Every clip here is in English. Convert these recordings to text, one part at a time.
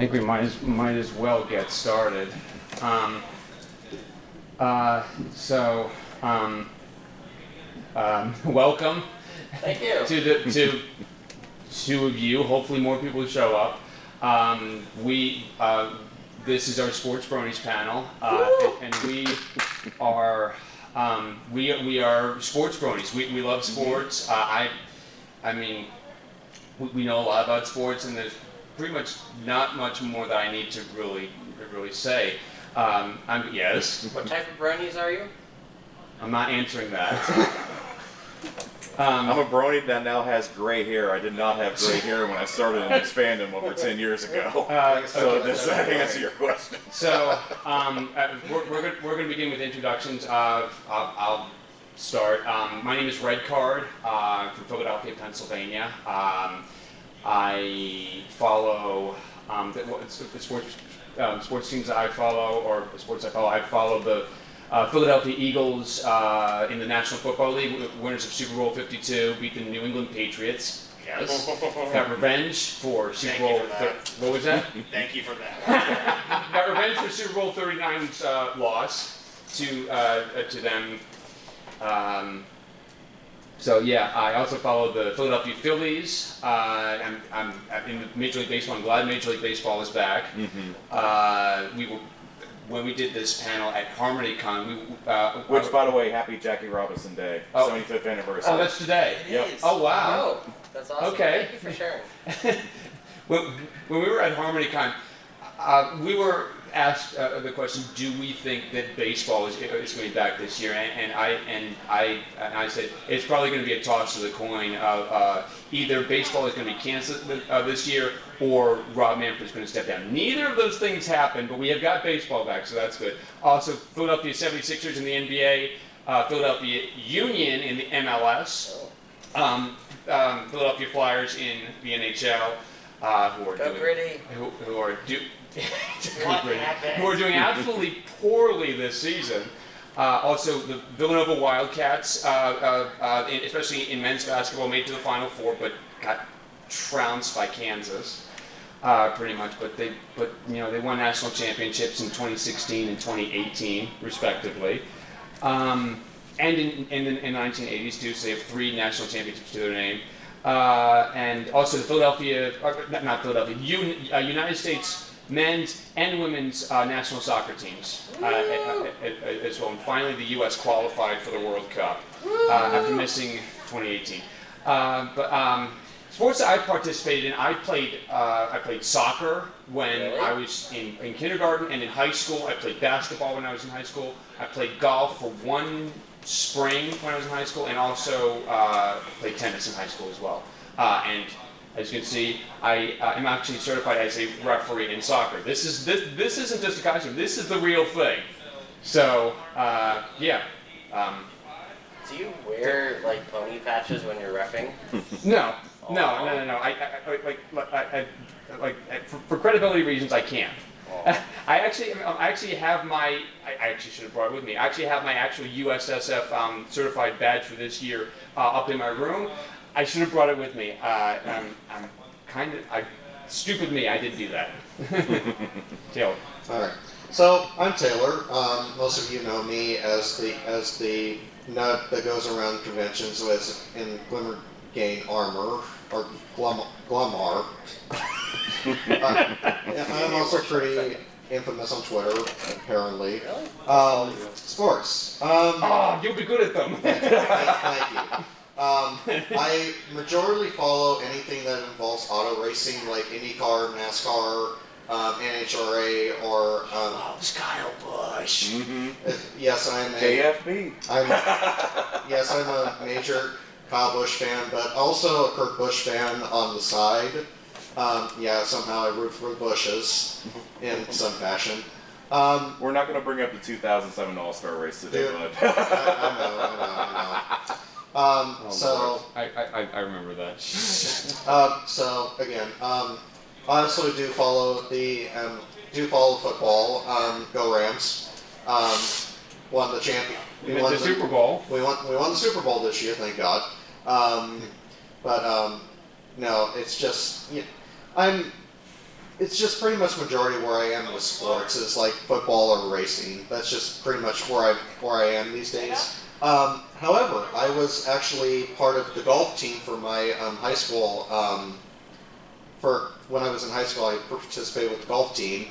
think we might as well get started. Welcome. Thank you. To the two of you. Hopefully, more people will show up. This is our Sports Bronies panel, and we are Sports Bronies. We love sports. We know a lot about sports, and there's pretty much not much more that I need to really say. Yes. What type of bronies are you? I'm not answering that. I'm a brony that now has gray hair. I did not have gray hair when I started in this fandom over 10 years ago. So does that answer your question? So we're going to begin with introductions. I'll start. My name is Red Card from Philadelphia, Pennsylvania. I follow the sports teams that I follow, or the sports I follow. I follow the Philadelphia Eagles in the National Football League, winners of Super Bowl 52, beat the New England Patriots. Yes. Got revenge for Super Bowl. What was that? Thank you for that. Got revenge for Super Bowl 39's loss to them. I also follow the Philadelphia Phillies. I'm in Major League Baseball. I'm glad Major League Baseball is back. Mm-hmm. When we did this panel at HarmonyCon, which, by the way, happy Jackie Robinson Day, 75th anniversary. Oh, that's today. It is. Oh, wow. Oh, that's awesome. Okay. Thank you for sharing. when we were at HarmonyCon, we were asked the question, do we think that baseball is going to be back this year? And I said it's probably going to be a toss of the coin of either baseball is going to be canceled this year, or Rob Manfred's going to step down. Neither of those things happened, but we have got baseball back, so that's good. Also, Philadelphia 76ers in the NBA, Philadelphia Union in the MLS, Philadelphia Flyers in the NHL, who are doing absolutely poorly this season. Also, the Villanova Wildcats, especially in men's basketball, made it to the Final Four, but got trounced by Kansas, pretty much. But they won national championships in 2016 and 2018, respectively. And in the 1980s too, so they have 3 national championships to their name. And also the United States men's and women's national soccer teams as well. And finally, the U.S. qualified for the World Cup after missing 2018. Sports that I participated in, I played soccer when I was in kindergarten and in high school. I played basketball when I was in high school. I played golf for 1 spring when I was in high school, and also played tennis in high school as well. And as you can see, I am actually certified as a referee in soccer. This isn't just a costume. This is the real thing. So yeah. Do you wear like pony patches when you're reffing? No. For credibility reasons, I can't. I actually have my. I actually should have brought it with me. I actually have my actual USSF certified badge for this year up in my room. I should have brought it with me. Stupid me. I did do that. Taylor. All right. So I'm Taylor. Most of you know me as the nut that goes around conventions in Glimmergain armor or Glumar. I'm also pretty infamous on Twitter, apparently. Really? Sports. You'll be good at them. Thank you. I majorly follow anything that involves auto racing, like IndyCar, NASCAR, NHRA, or loves Kyle Busch. Mm-hmm. Yes, I'm a KFB. I'm a major Kyle Busch fan, but also a Kurt Busch fan on the side. Somehow I root for the Bushes in some fashion. We're not going to bring up the 2007 All-Star race today, bud. I know. I remember that. So again, I also do follow football. Go Rams! Won the champion. We won the Super Bowl. We won the Super Bowl this year, thank God. No, it's just I'm it's just pretty much majority where I am with sports is like football or racing. That's just pretty much where I am these days. However, I was actually part of the golf team for my high school. For when I was in high school, I participated with the golf team.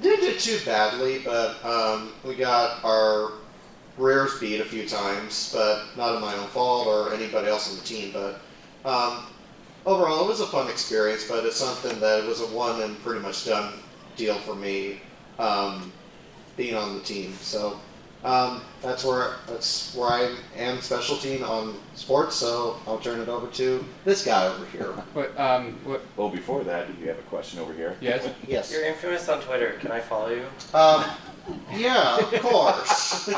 Didn't do too badly, but we got our rears beat a few times, but not of my own fault or anybody else on the team. But overall, it was a fun experience, but it's something that was a one and pretty much done deal for me being on the team. So that's where I am specialty on sports. So I'll turn it over to this guy over here. Well, before that, did you have a question over here? Yes. Yes. You're infamous on Twitter. Can I follow you? Yeah, of course.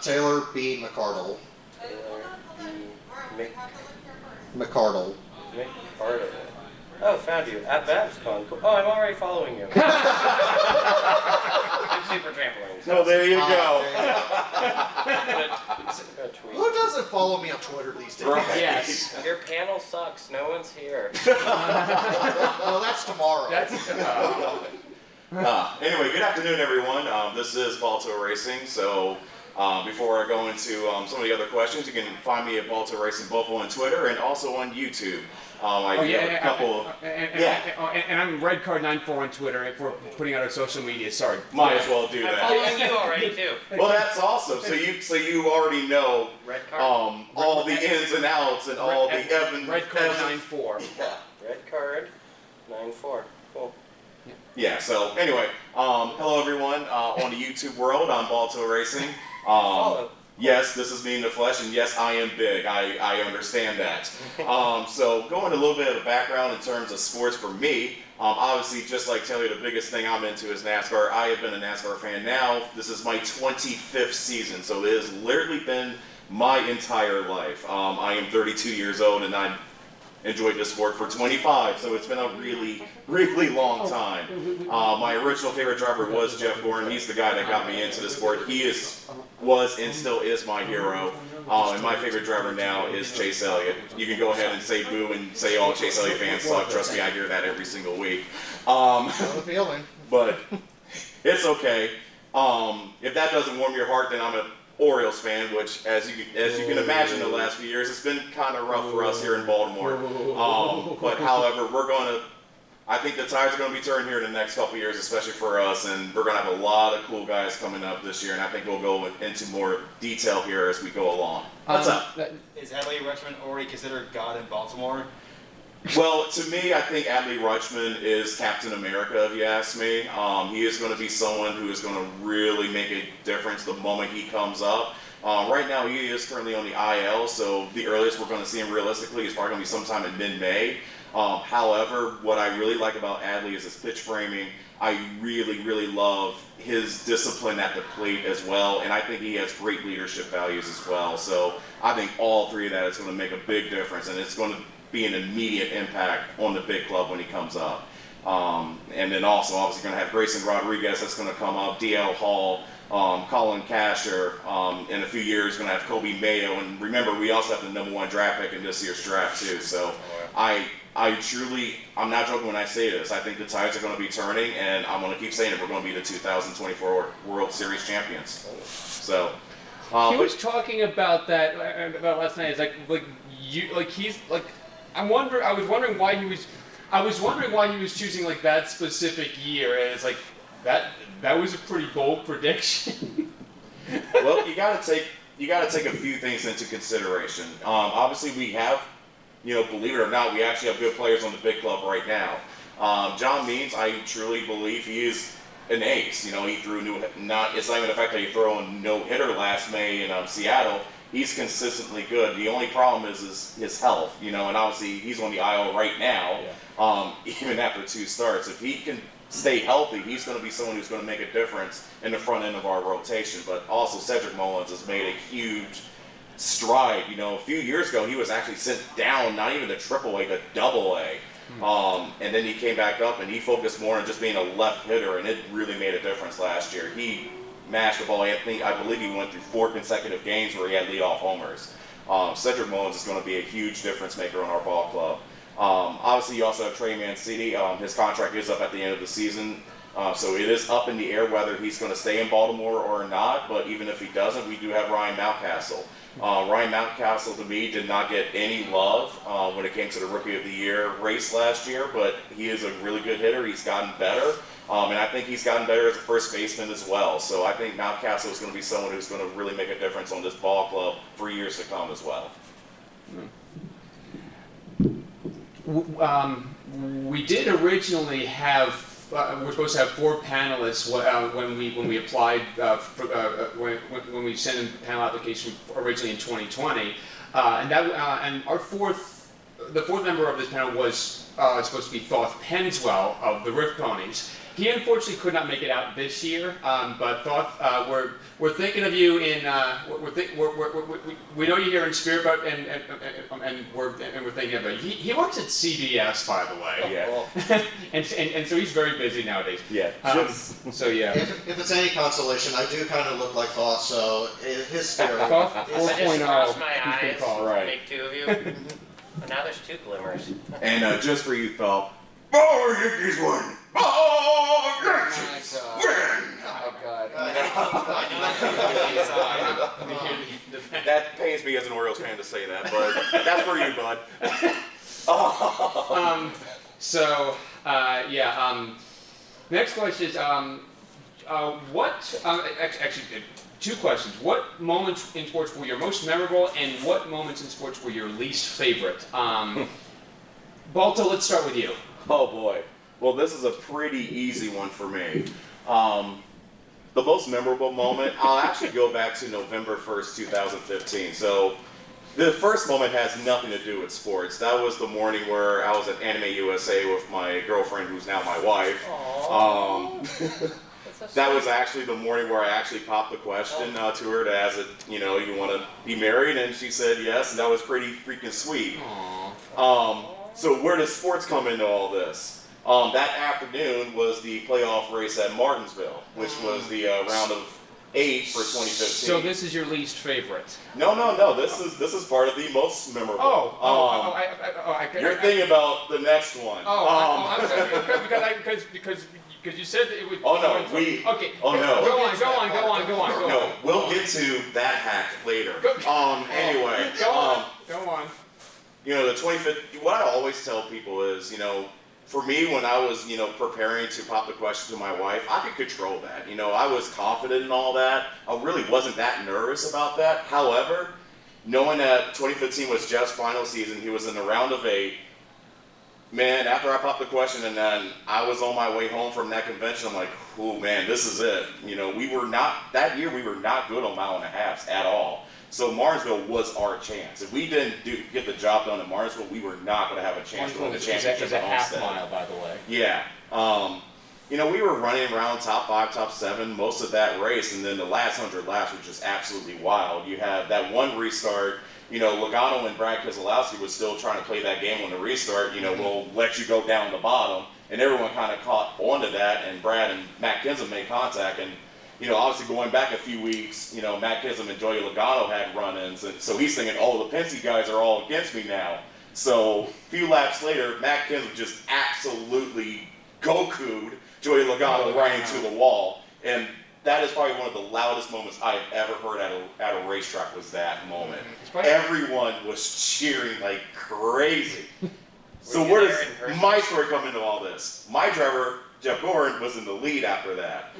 Taylor B. McCardle. Taylor B. McCardle. McCardle. Oh, found you. At BABSCon. Cool. Oh, I'm already following you. I'm super trampoline. So there you go. Who doesn't follow me on Twitter these days? Right. Yes. Your panel sucks. No one's here. Well, that's tomorrow. Anyway, good afternoon, everyone. This is Balto Racing. So before I go into some of the other questions, you can find me at Balto Racing both on Twitter and also on YouTube. And I'm Redcard94 on Twitter if we're putting out our social media. Sorry. Might as well do I'm that. following you already too. Well, that's awesome. So you already know Red card. all the ins and outs and all the Redcard94. Yeah. Red card. 9-4. Cool. Yeah. So anyway, hello everyone on the YouTube world. I'm Balto Racing. Follow. Yes, this is me in the flesh, and yes, I am big. I understand that. So going a little bit of a background in terms of sports for me, obviously just like Taylor, the biggest thing I'm into is NASCAR. I have been a NASCAR fan now. This is my 25th season, so it has literally been my entire life. I am 32 years old, and I've enjoyed this sport for 25, so it's been a really, really long time. My original favorite driver was Jeff Gordon. He's the guy that got me into the sport. He was and still is my hero. And my favorite driver now is Chase Elliott. You can go ahead and say boo and say all Chase Elliott fans suck. Trust me, I hear that every single week. Know the feeling. But it's okay. If that doesn't warm your heart, then I'm an Orioles fan, which, as you can imagine, the last few years, it's been kind of rough for us here in Baltimore. But however, I think the tides are going to be turning here in the next couple years, especially for us, and we're going to have a lot of cool guys coming up this year, and I think we'll go into more detail here as we go along. What's up? Is Adley Rutschman already considered God in Baltimore? Well, to me, I think Adley Rutschman is Captain America, if you ask me. He is going to be someone who is going to really make a difference the moment he comes up. Right now, he is currently on the IL, so the earliest we're going to see him realistically is probably going to be sometime in mid-May. However, what I really like about Adley is his pitch framing. I really, really love his discipline at the plate as well, and I think he has great leadership values as well. So I think all three of that is going to make a big difference, and it's going to be an immediate impact on the big club when he comes up. And then also, obviously, going to have Grayson Rodriguez that's going to come up, DL Hall, Colin Casher, in a few years going to have Kobe Mayo, and remember, we also have the #1 draft pick in this year's draft too. So I'm not joking when I say this. I think the tides are going to be turning, and I'm going to keep saying it. We're going to be the 2024 World Series champions. So He was talking about that about last night. It's I was wondering why he was choosing like that specific year, and it's like that was a pretty bold prediction. Well, you got to take a few things into consideration. Obviously, we have, believe it or not, we actually have good players on the big club right now. John Means, I truly believe he is an ace. He threw it's not even the fact that he threw a no-hitter last May in Seattle. He's consistently good. The only problem is his health, and obviously he's on the IL right now, even after 2 starts. If he can stay healthy, he's going to be someone who's going to make a difference in the front end of our rotation. But also Cedric Mullins has made a huge stride. A few years ago he was actually sent down, not even to AAA, to AA. And then he came back up and he focused more on just being a left hitter, and it really made a difference last year. He mashed the ball. I believe he went through 4 consecutive games where he had leadoff homers. Cedric Mullins is going to be a huge difference maker on our ball club. Obviously, you also have Trey Mancini. His contract is up at the end of the season. So it is up in the air whether he's going to stay in Baltimore or not, but even if he doesn't, we do have Ryan Malcastle. Ryan Malcastle, to me, did not get any love when it came to the Rookie of the Year race last year, but he is a really good hitter. He's gotten better, and I think he's gotten better as a first baseman as well. So I think Malcastle is going to be someone who's going to really make a difference on this ball club for years to come as well. We did originally have. We're supposed to have 4 panelists when we applied when we sent in the panel application originally in 2020, and our the fourth member of this panel was supposed to be Thoth Penswell of the Rift Ponies. He unfortunately could not make it out this year, but Thoth, we're thinking of you in we know you're here in spirit, but and we're thinking of it. He works at CBS, by the way. Yeah. and so he's very busy nowadays. Yeah. So yeah. If it's any consolation, I do kind of look like Thoth, so his spirit. Thoth I 4.0. just crossed my he's been eyes, called. Right. make 2 of you. But now there's 2 glimmers. And just for you, Thal, oh, Yankees win! Oh, Yankees win! Oh God. That pains me as an Orioles fan to say that, but that's for you, bud. Next question is, actually, 2 questions. What moments in sports were your most memorable, and what moments in sports were your least favorite? Balto, let's start with you. Oh boy. Well, this is a pretty easy one for me. The most memorable moment, I'll actually go back to November 1st, 2015. So the first moment has nothing to do with sports. That was the morning where I was at Anime USA with my girlfriend, who's now my wife. That was actually the morning where I actually popped the question to her to ask it, you want to be married? And she said yes, and that was pretty freaking sweet. So where does sports come into all this? That afternoon was the playoff race at Martinsville, which was the round of 8 for 2015. So this is your least favorite? No. This is part of the most memorable. You're thinking about the next one. I'm sorry, because you said that it would. Oh no, we. Okay. Oh no. Go on. No, we'll get to that hack later. Anyway. Go on. The 25th. What I always tell people is, for me, when I was, preparing to pop the question to my wife, I could control that. I was confident in all that. I really wasn't that nervous about that. However, knowing that 2015 was Jeff's final season, he was in the round of 8. Man, after I popped the question and then I was on my way home from that convention, I'm like, oh man, this is it. That year we were not good on mile and a halves at all. So Martinsville was our chance. If we didn't get the job done at Martinsville, we were not going to have a chance to win the championship. It's a half mile, by the way. Yeah. We were running around top 5, top 7 most of that race, and then the last 100 laps were just absolutely wild. You have that one restart. Logano and Brad Keselowski was still trying to play that game on the restart. We'll let you go down the bottom, and everyone kind of caught onto that, and Brad and Matt Kenseth made contact, and obviously going back a few weeks, Matt Kenseth and Joey Logano had run-ins, and so he's thinking, oh, the Penske guys are all against me now. So a few laps later, Matt Kenseth just absolutely Goku'd Joey Logano right into the wall, and that is probably one of the loudest moments I've ever heard at a racetrack was that moment. Everyone was cheering like crazy. So where does my story come into all this? My driver, Jeff Gorin, was in the lead after that.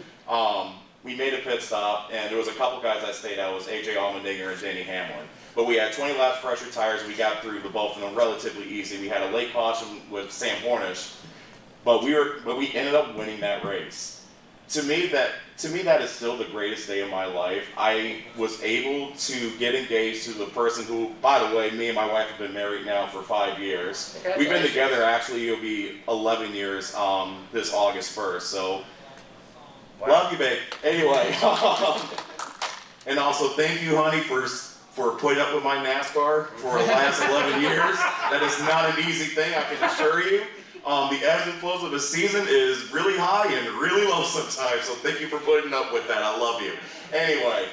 We made a pit stop, and there was a couple guys that stayed out. It was AJ Allmendinger and Danny Hamlin. But we had 20 laps pressure tires. We got through the both of them relatively easy. We had a late caution with Sam Hornish, but we ended up winning that race. To me, that is still the greatest day of my life. I was able to get engaged to the person who, by the way, me and my wife have been married now for 5 years. We've been together, actually, it'll be 11 years this August 1st. So, wow. Love you, babe. Anyway, and also thank you, honey, for putting up with my NASCAR for the last 11 years. That is not an easy thing, I can assure you. The ebbs and flows of a season is really high and really low sometimes, so thank you for putting up with that. I love you. Anyway,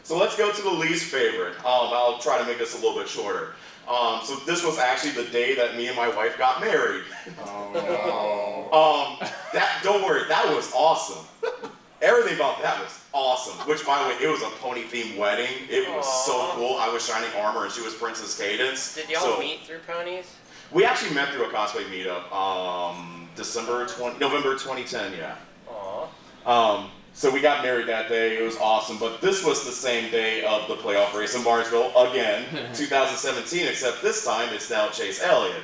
so let's go to the least favorite. I'll try to make this a little bit shorter. So this was actually the day that me and my wife got married. Oh no. Don't worry, that was awesome. Everything about that was awesome. Which, by the way, it was a pony-themed wedding. It was so cool. I was Shining Armor and she was Princess Cadence. Did y'all meet through ponies? We actually met through a cosplay meetup. November 2010, yeah. Aww. So we got married that day. It was awesome. But this was the same day of the playoff race in Martinsville again, 2017. Except this time it's now Chase Elliott.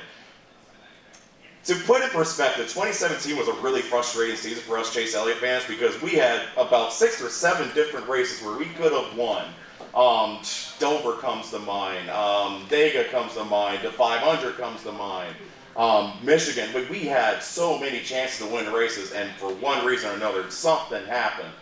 To put in perspective, 2017 was a really frustrating season for us Chase Elliott fans because we had about 6 or 7 different races where we could have won. Dover comes to mind, Dega comes to mind, the 500 comes to mind, Michigan. But we had so many chances to win races, and for one reason or another, something happened.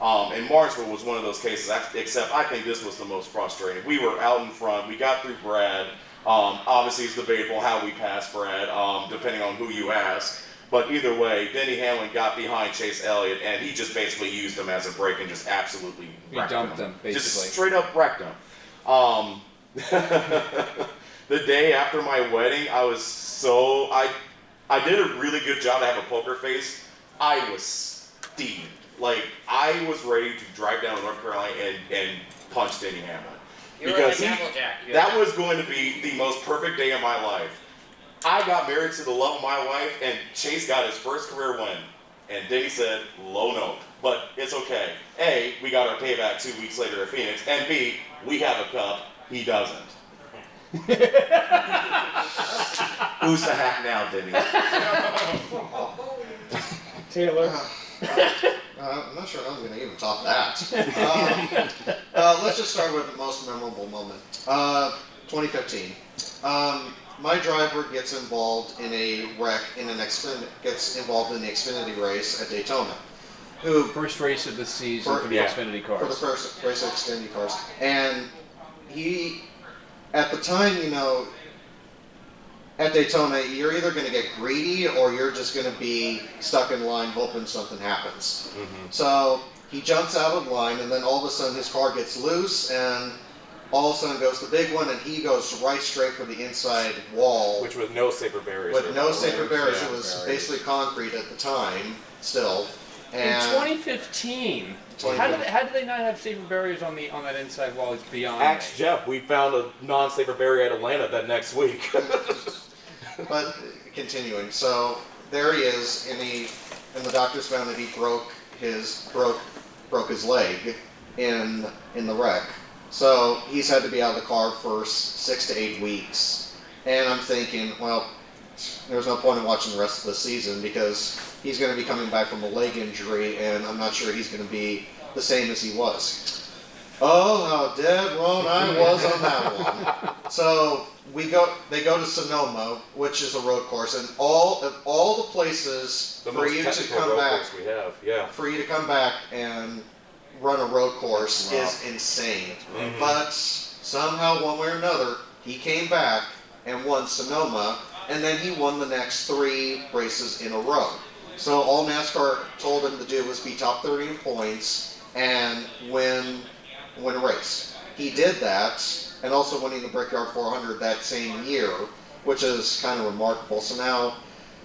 And Martinsville was one of those cases, except I think this was the most frustrating. We were out in front, we got through Brad. Obviously, it's debatable how we passed Brad, depending on who you ask. But either way, Denny Hamlin got behind Chase Elliott, and he just basically used him as a break and just absolutely wrecked dumped him, basically. Just straight up wrecked him. The day after my wedding, I did a really good job to have a poker face. I was steamed. Like, I was ready to drive down to North Carolina and punch Denny Hamlin. Because that was going to be the most perfect day of my life. I got married to the love of my wife, and Chase got his first career win. And Denny said, low note. But it's okay. A, we got our payback 2 weeks later at Phoenix. And B, we have a cup. He doesn't. Who's the hack now, Denny? Taylor. I'm not sure I'm going to even top that. Let's just start with the most memorable moment. 2015. My driver gets involved in a wreck gets involved in the Xfinity race at Daytona. First race of the season for the Xfinity cars. For the first race of Xfinity cars. And he, at the time, at Daytona, you're either going to get greedy or you're just going to be stuck in line hoping something happens. Mm-hmm. So he jumps out of line, and then all of a sudden his car gets loose, and all of a sudden goes the big one, and he goes right straight for the inside wall. Which with no safer barriers. With no safer barriers. It was basically concrete at the time, still. And in 2015, how did they not have safer barriers on that inside wall? It's beyond. Ask Jeff. We found a non-safer barrier at Atlanta that next week. But continuing, so there he is, and the doctors found that he broke his leg in the wreck. So he's had to be out of the car for 6 to 8 weeks. And I'm thinking, well, there's no point in watching the rest of the season because he's going to be coming back from a leg injury, and I'm not sure he's going to be the same as he was. Oh, how dead wrong I was on that one. So they go to Sonoma, which is a road course, and all the places for you to come back, for you to come back and run a road course is insane. Mm-hmm. But somehow, one way or another, he came back and won Sonoma, and then he won the next 3 races in a row. So all NASCAR told him to do was be top 30 in points and win a race. He did that, and also winning the Brickyard 400 that same year, which is kind of remarkable. So now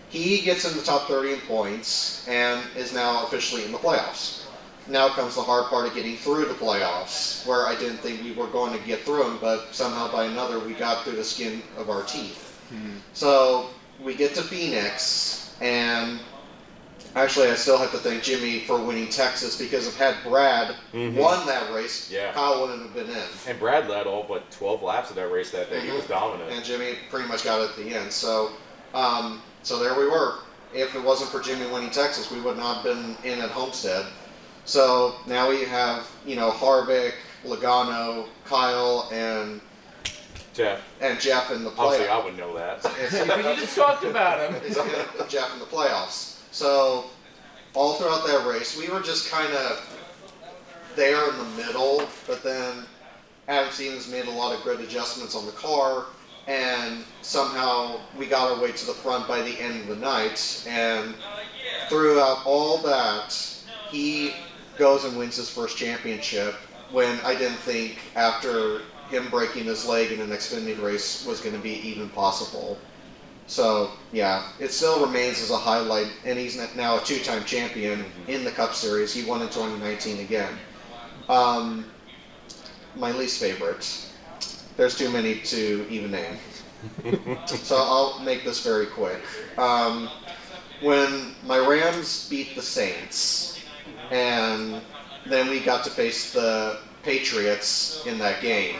he gets in the top 30 in points and is now officially in the playoffs. Now comes the hard part of getting through the playoffs, where I didn't think we were going to get through them, but somehow by another we got through the skin of our teeth. Mm-hmm. So we get to Phoenix, and actually I still have to thank Jimmy for winning Texas, because if had Brad won that race, Kyle wouldn't have been in. And Brad led all but 12 laps of that race that day. He was dominant. And Jimmy pretty much got it at the end. So so there we were. If it wasn't for Jimmy winning Texas, we would not have been in at Homestead. So now we have, Harvick, Logano, Kyle, and Jeff in the playoffs. Obviously, I would know that. You just talked about him. Jeff in the playoffs. So all throughout that race, we were just kind of there in the middle, but then Adam Stevens made a lot of grid adjustments on the car, and somehow we got our way to the front by the end of the night. And throughout all that, he goes and wins his first championship, when I didn't think after him breaking his leg in an Xfinity race was going to be even possible. So, yeah, it still remains as a highlight, and he's now a two-time champion in the Cup Series. He won in 2019 again. My least favorite. There's too many to even name. So I'll make this very quick. When my Rams beat the Saints, and then we got to face the Patriots in that game.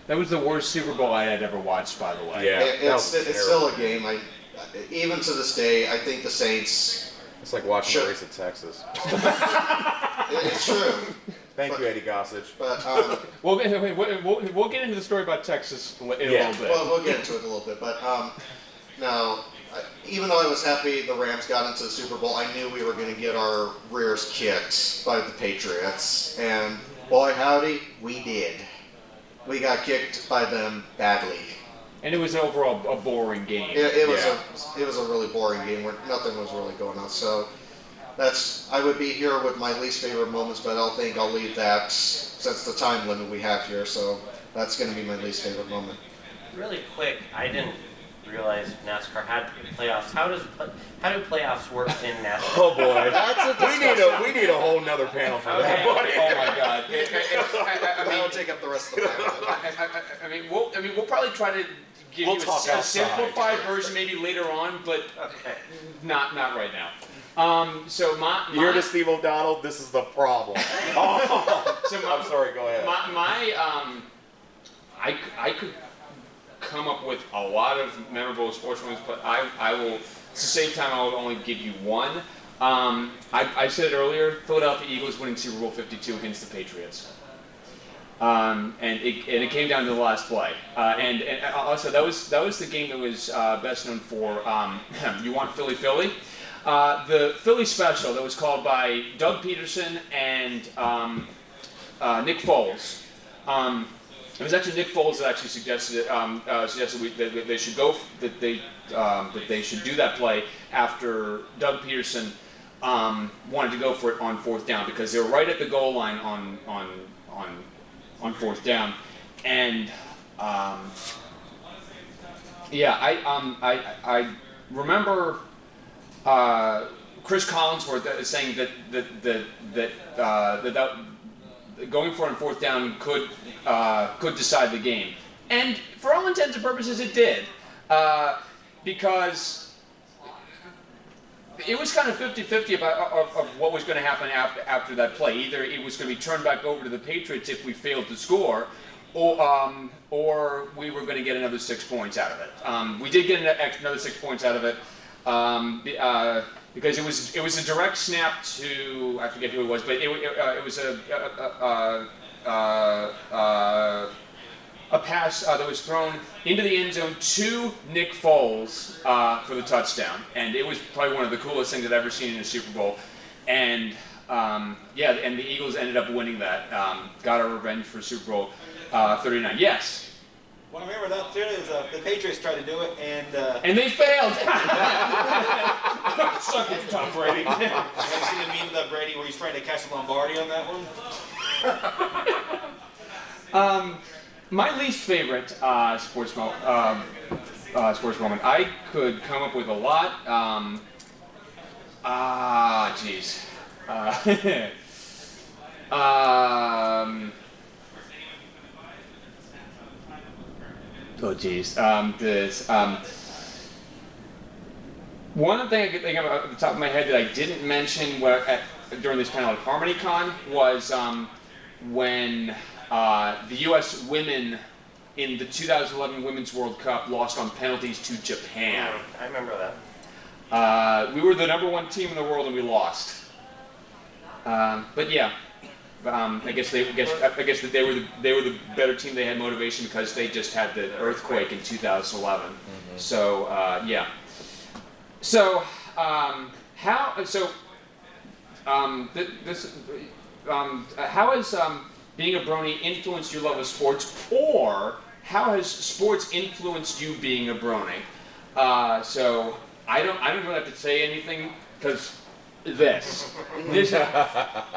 That was the worst Super Bowl I had ever watched, by the way. Yeah, It's still a game. Even to this day, I think the Saints. It's like watching Sure. a race at Texas. It's true. Thank you, Eddie Gossage. But We'll get into the story about Texas in a little bit. we'll get into it a little bit. But now, even though I was happy the Rams got into the Super Bowl, I knew we were going to get our rears kicked by the Patriots, and boy howdy, we did. We got kicked by them badly. And it was overall a boring game. It was a really boring game where nothing was really going on. So I would be here with my least favorite moments, but I think I'll leave that since the time limit we have here. So that's going to be my least favorite moment. Really quick, I didn't realize NASCAR had playoffs. How do playoffs work in NASCAR? Oh boy, we need a whole nother panel for that, buddy. Oh my God! That'll take up the rest of the panel. We'll probably try to give We'll you talk a outside. simplified version maybe later on, but Okay. not right now. So You hear this, Steve O'Donnell? This is the problem. I'm sorry. Go ahead. I could come up with a lot of memorable sports moments, but I will. At the same time, I will only give you one. I said it earlier. Philadelphia Eagles winning Super Bowl 52 against the Patriots. And it came down to the last play. And also that was the game that was best known for You Want Philly Philly, the Philly special that was called by Doug Peterson and Nick Foles. It was actually Nick Foles that actually suggested that they should go that they should do that play after Doug Peterson wanted to go for it on fourth down because they were right at the goal line on fourth down, and I remember Chris Collinsworth saying that going for it on fourth down could decide the game, and for all intents and purposes it did, because it was kind of 50-50 of what was going to happen after that play. Either it was going to be turned back over to the Patriots if we failed to score, or we were going to get another 6 points out of it. We did get another 6 points out of it because it was a direct snap to, I forget who it was, but it was a pass that was thrown into the end zone to Nick Foles for the touchdown, and it was probably one of the coolest things I've ever seen in a Super Bowl. And and the Eagles ended up winning that, got our revenge for Super Bowl 39. Yes. What I remember that too is the Patriots tried to do it, and they failed. Suck it, Tom Brady. you ever seen the meme of Brady where he's trying to catch Lombardi on that one? My least favorite sports moment, I could come up with a lot. One thing I could think of at the top of my head that I didn't mention during this panel at HarmonyCon was when the U.S. women in the 2011 Women's World Cup lost on penalties to Japan. I remember that. We were the #1 team in the world and we lost. But yeah, I guess that they were the better team. They had motivation because they just had the earthquake in 2011. Mm-hmm. So yeah. So how has being a Brony influenced your love of sports, or how has sports influenced you being a Brony? So I don't really have to say anything because this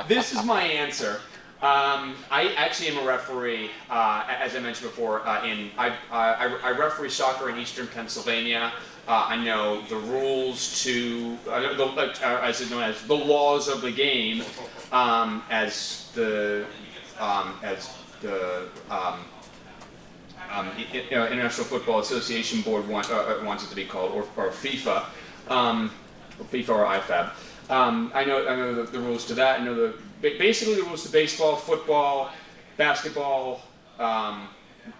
is my answer. I actually am a referee, as I mentioned before. I referee soccer in Eastern Pennsylvania. I know the rules to, as is known as the laws of the game, as the International Football Association Board wants it to be called, or FIFA, FIFA or IFAB. I know the rules to that. I know basically the rules to baseball, football, basketball,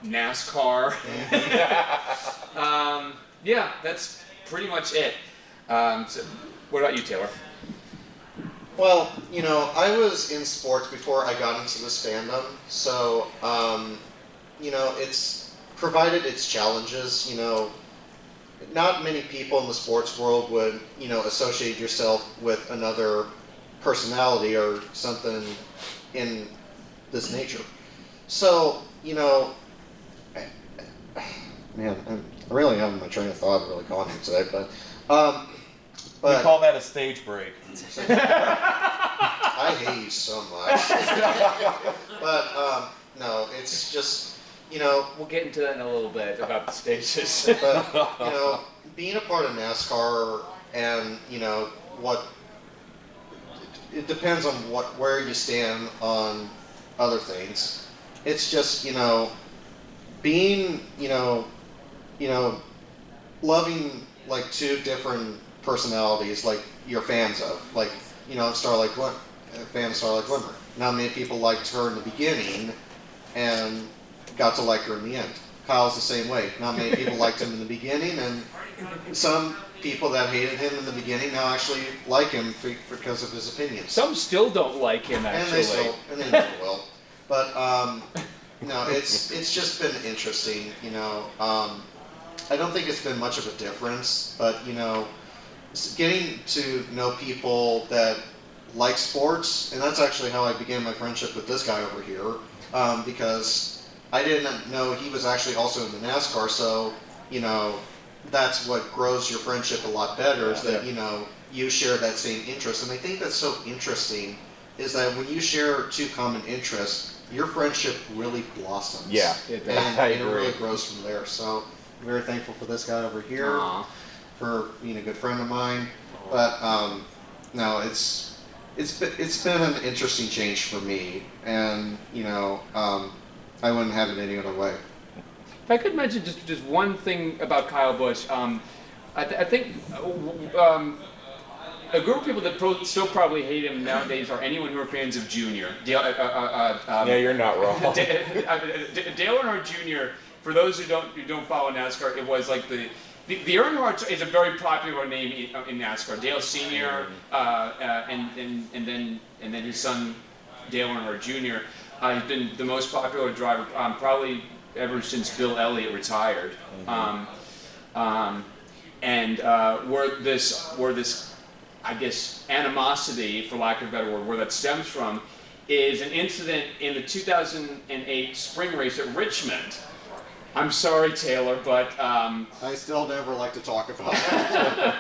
NASCAR. Yeah, that's pretty much it. So what about you, Taylor? Well, I was in sports before I got into this fandom, so, it's provided its challenges. Not many people in the sports world would, associate yourself with another personality or something in this nature. So, man, I'm really having my train of thought really gone here today, but We call that a stage break. I hate you so much. But no, it's just, We'll get into that in a little bit about the stages. but being a part of NASCAR and what it depends on where you stand on other things. It's just being loving like two different personalities like you're fans of, like Starlight Glimmer. Not many people liked her in the beginning and got to like her in the end. Kyle's the same way. Not many people liked him in the beginning, and some people that hated him in the beginning now actually like him because of his opinions. Some still don't like him, actually. And they never will. But no, it's just been interesting. I don't think it's been much of a difference, but getting to know people that like sports, and that's actually how I began my friendship with this guy over here, because I didn't know he was actually also in the NASCAR, so, that's what grows your friendship a lot better, is that, you share that same interest. And I think that's so interesting, is that when you share two common interests, your friendship really blossoms. Yeah, and it really grows from there. So I'm very thankful for this guy over here, for being a good friend of mine. But no, it's been an interesting change for me, and I wouldn't have it any other way. If I could mention just one thing about Kyle Busch, I think a group of people that still probably hate him nowadays are anyone who are fans of Junior. Yeah, you're not wrong. Dale Earnhardt Jr. For those who don't follow NASCAR, it was like the Earnhardt is a very popular name in NASCAR. Dale Sr. And then his son Dale Earnhardt Jr. He's been the most popular driver probably ever since Bill Elliott retired. Where this I guess animosity, for lack of a better word, where that stems from, is an incident in the 2008 spring race at Richmond. I'm sorry, Taylor, but I still never like to talk about it.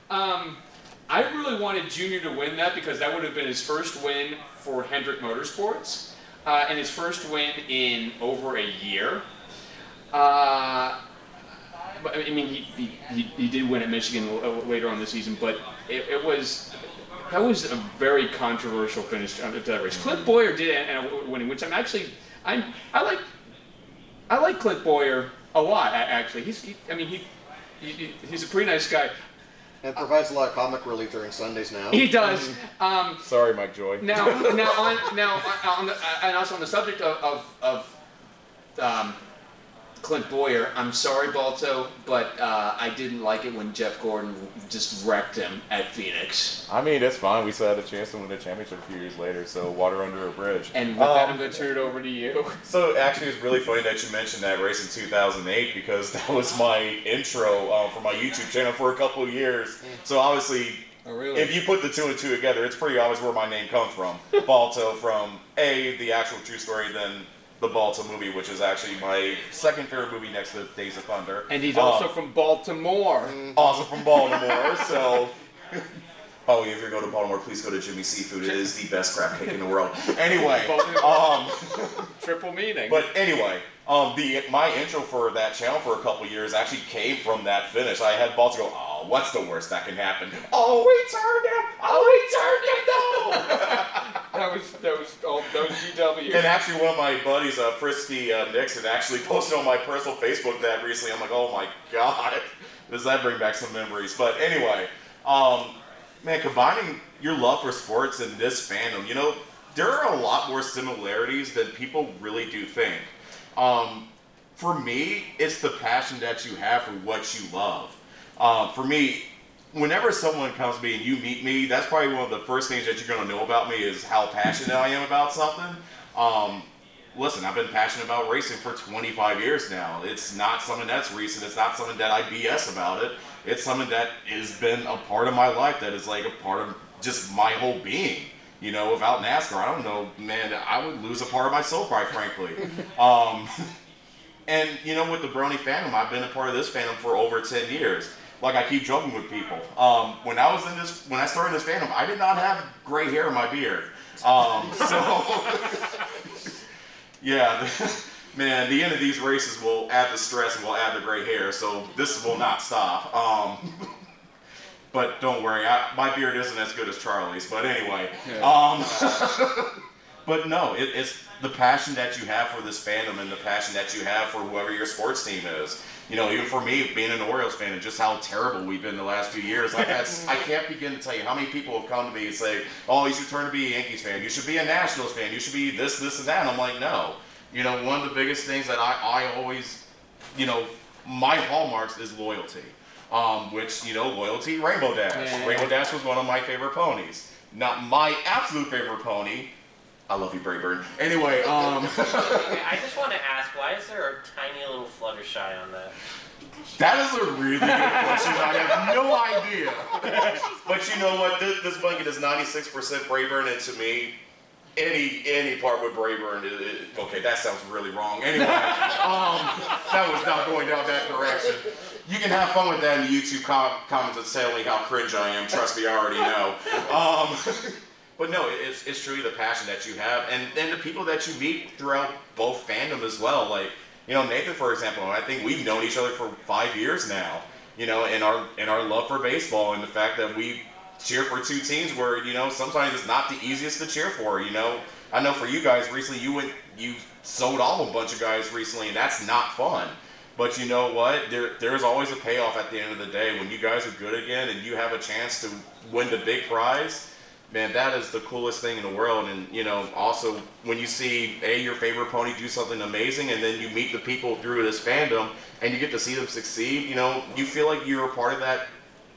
I really wanted Junior to win that because that would have been his first win for Hendrick Motorsports and his first win in over a year. But I mean, he did win at Michigan later on this season, but that was a very controversial finish to that race. Clint Boyer did end up winning, which I like Clint Boyer a lot. Actually, he's a pretty nice guy. And provides a lot of comic relief during Sundays now. He does. Sorry, Mike Joy. Now, and also on the subject of Clint Boyer, I'm sorry, Balto, but I didn't like it when Jeff Gordon just wrecked him at Phoenix. I mean, it's fine. We still had a chance to win the championship a few years later, so water under a bridge. And with that, I'm going to turn it over to you. So actually, it's really funny that you mentioned that race in 2008 because that was my intro for my YouTube channel for a couple of years. So obviously, if you put the two and two together, it's pretty obvious where my name comes from. Balto from the actual true story, then the Balto movie, which is actually my second favorite movie next to Days of Thunder. And he's also from Baltimore. Also from Baltimore, so... Oh, if you go to Baltimore, please go to Jimmy's Seafood. It is the best crab cake in the world. Anyway, Triple meaning. but anyway, my intro for that channel for a couple years actually came from that finish. I had balls go, oh, what's the worst that can happen? Oh, we turned him! Oh, we turned him! No! that was GW. And actually, one of my buddies, Frisky Nixon, actually posted on my personal Facebook that recently. I'm like, oh my god, does that bring back some memories? But anyway, man, combining your love for sports and this fandom, there are a lot more similarities than people really do think. For me, it's the passion that you have for what you love. For me, whenever someone comes to me and you meet me, that's probably one of the first things that you're going to know about me is how passionate I am about something. Listen, I've been passionate about racing for 25 years now. It's not something that's recent. It's not something that I BS about it. It's something that has been a part of my life, that is like a part of just my whole being. Without NASCAR, I don't know, man, I would lose a part of my soul, quite frankly. And, with the Brony fandom, I've been a part of this fandom for over 10 years. Like I keep joking with people. When I started this fandom, I did not have gray hair in my beard. Yeah, man, the end of these races will add the stress and will add the gray hair, so this will not stop. But don't worry, my beard isn't as good as Charlie's. But anyway, but no, it's the passion that you have for this fandom and the passion that you have for whoever your sports team is. Even for me, being an Orioles fan and just how terrible we've been the last few years, I can't begin to tell you how many people have come to me and say, oh, you should turn to be a Yankees fan, you should be a Nationals fan, you should be this, and that. And I'm like, no. One of the biggest things that I always, my hallmarks is loyalty. Which, loyalty, Rainbow Dash. Yeah. Rainbow Dash was one of my favorite ponies. Not my absolute favorite pony. I love you, Brayburn. Anyway, Okay, I just want to ask, why is there a tiny little Fluttershy on that? that is a really good question. I have no idea. But you know what? This blanket is 96% Brayburn, and to me, any part with Brayburn, okay, that sounds really wrong. Anyway, that was not going down that direction. You can have fun with that in the YouTube comments and tell me how cringe I am. Trust me, I already know. But no, it's truly the passion that you have, and the people that you meet throughout both fandom as well. Like, Nathan, for example, I think we've known each other for 5 years now. In our love for baseball and the fact that we cheer for two teams where sometimes it's not the easiest to cheer for. I know for you guys recently, you sold off a bunch of guys recently, and that's not fun. But you know what? There's always a payoff at the end of the day when you guys are good again and you have a chance to win the big prize. Man, that is the coolest thing in the world. And also when you see your favorite pony do something amazing, and then you meet the people through this fandom and you get to see them succeed, you feel like you're a part of that.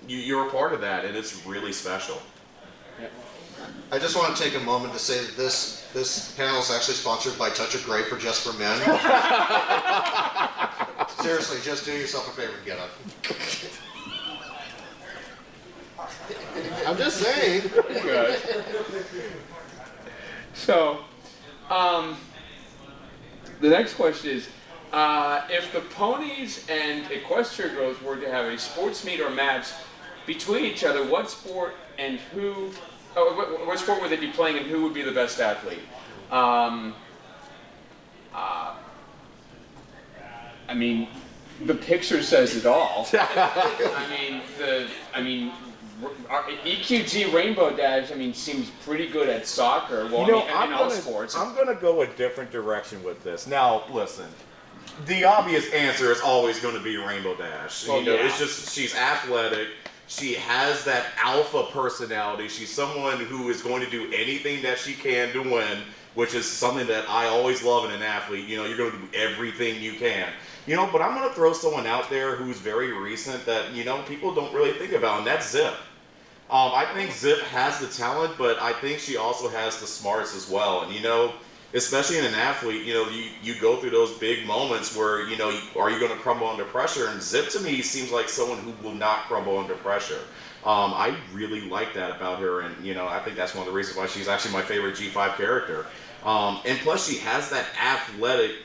You're a part of that, and it's really special. I just want to take a moment to say that this panel is actually sponsored by Touch of Grey for Just for Men. Seriously, just do yourself a favor and get up. I'm just saying. Good. So, the next question is, if the ponies and equestrian girls were to have a sports meet or match between each other, what sport and who? What sport would they be playing, and who would be the best athlete? The picture says it all. EQG Rainbow Dash, seems pretty good at soccer. Well, in all sports. I'm going to go a different direction with this. Now, listen. The obvious answer is always going to be Rainbow Dash. Well, It's just she's athletic. She has that alpha personality. She's someone who is going to do anything that she can to win, which is something that I always love in an athlete. You're going to do everything you can. But I'm going to throw someone out there who's very recent that, people don't really think about, and that's Zip. I think Zip has the talent, but I think she also has the smarts as well. And, especially in an athlete, you go through those big moments where, are you going to crumble under pressure? And Zip, to me, seems like someone who will not crumble under pressure. I really like that about her, and, I think that's one of the reasons why she's actually my favorite G5 character. And plus, she has that athletic,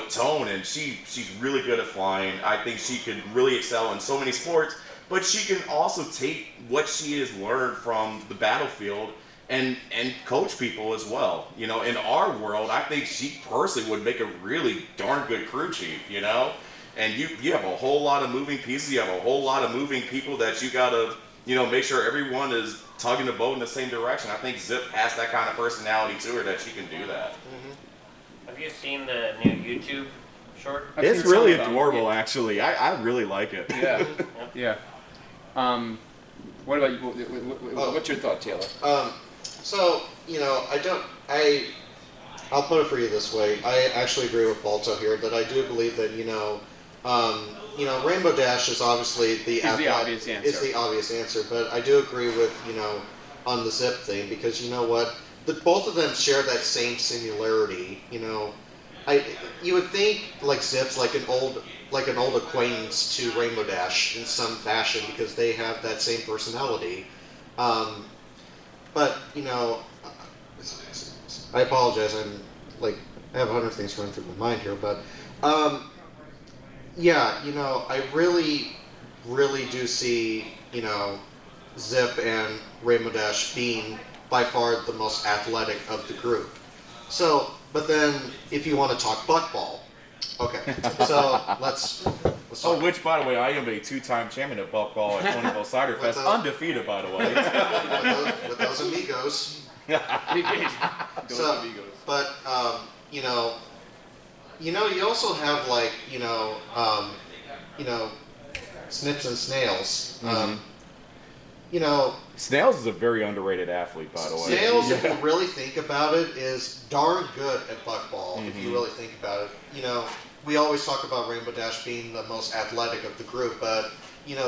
tone, and she's really good at flying. I think she could really excel in so many sports, but she can also take what she has learned from the battlefield and coach people as well. You know, in our world, I think she personally would make a really darn good crew chief, you know? And you have a whole lot of moving pieces, you have a whole lot of moving people that you gotta, you know, make sure everyone is tugging the boat in the same direction. I think Zip has that kind of personality to her that she can do that. Have you seen the new YouTube short? It's really adorable, actually. I really like it. Yeah, yeah. What about you? What's your thought, Taylor? So, you know, I'll put it for you this way. I actually agree with Balto here that I do believe that, Rainbow Dash is obviously the obvious answer. Is the obvious answer, but I do agree with, on the Zip thing, because you know what? Both of them share that same similarity, you would think like Zip's like an old acquaintance to Rainbow Dash in some fashion because they have that same personality. But I apologize. I have 100 things running through my mind here, but I really, really do see Zip and Rainbow Dash being by far the most athletic of the group. So, but then if you want to talk buckball, okay. So let's talk. Which, by the way, I am a 2-time champion of buckball at Ponyville Cider Fest, undefeated, by the way. with those amigos. But you also have Snips and Snails. Snails is a very underrated athlete, by the way. Snails, if you really think about it, is darn good at buckball. If you really think about it, we always talk about Rainbow Dash being the most athletic of the group, but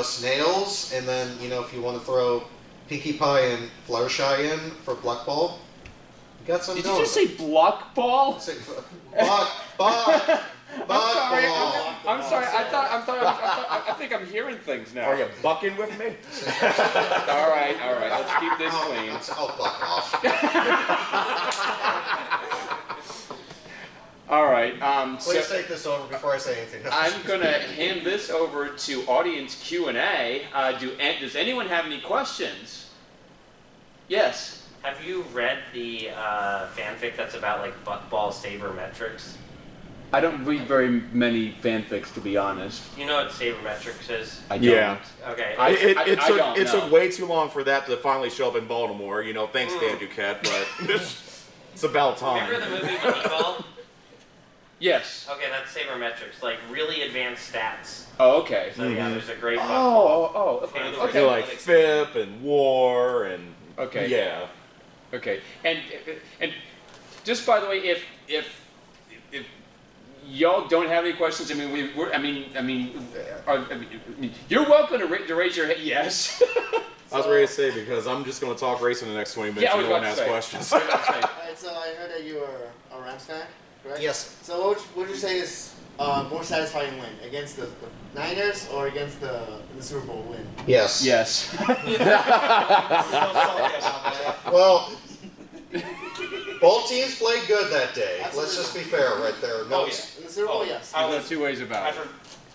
Snails, and then if you want to throw Pinkie Pie and Fluttershy in for buckball, you got some. Did you just say block ball? Buckball. I'm sorry. I think I'm hearing things now. Are you bucking with me? All right. Let's keep this clean. I'll buck off. All right. Please take this over before I say anything. I'm going to hand this over to audience Q&A. Does anyone have any questions? Yes. Have you read the fanfic that's about buckball sabermetrics? I don't read very many fanfics, to be honest. You know what sabermetrics is? I don't. Yeah. Okay. It took way too long for that to finally show up in Baltimore. Thanks, Dan Duquette, but it's about time. Remember the movie Moneyball? Yes. Okay, that's sabermetrics, really advanced stats. Oh, okay. So yeah, there's a great buckball. Okay. Okay. Like FIP and WAR and Okay. Yeah. Okay. And just by the way, if y'all don't have any questions, you're welcome to raise your hand. Yes. I was ready to say because I'm just going to talk racing the next 20 minutes. Yeah, I was and no about one to has say. questions. Alright, so I heard that you were a Rams fan, correct? Yes. So what would you say is more satisfying win? Against the Niners or against the Super Bowl win? Yes. Yes. Well, both teams played good that day. Absolutely. Let's just be fair right there. No, In the Super Bowl, yes. There's two ways about it.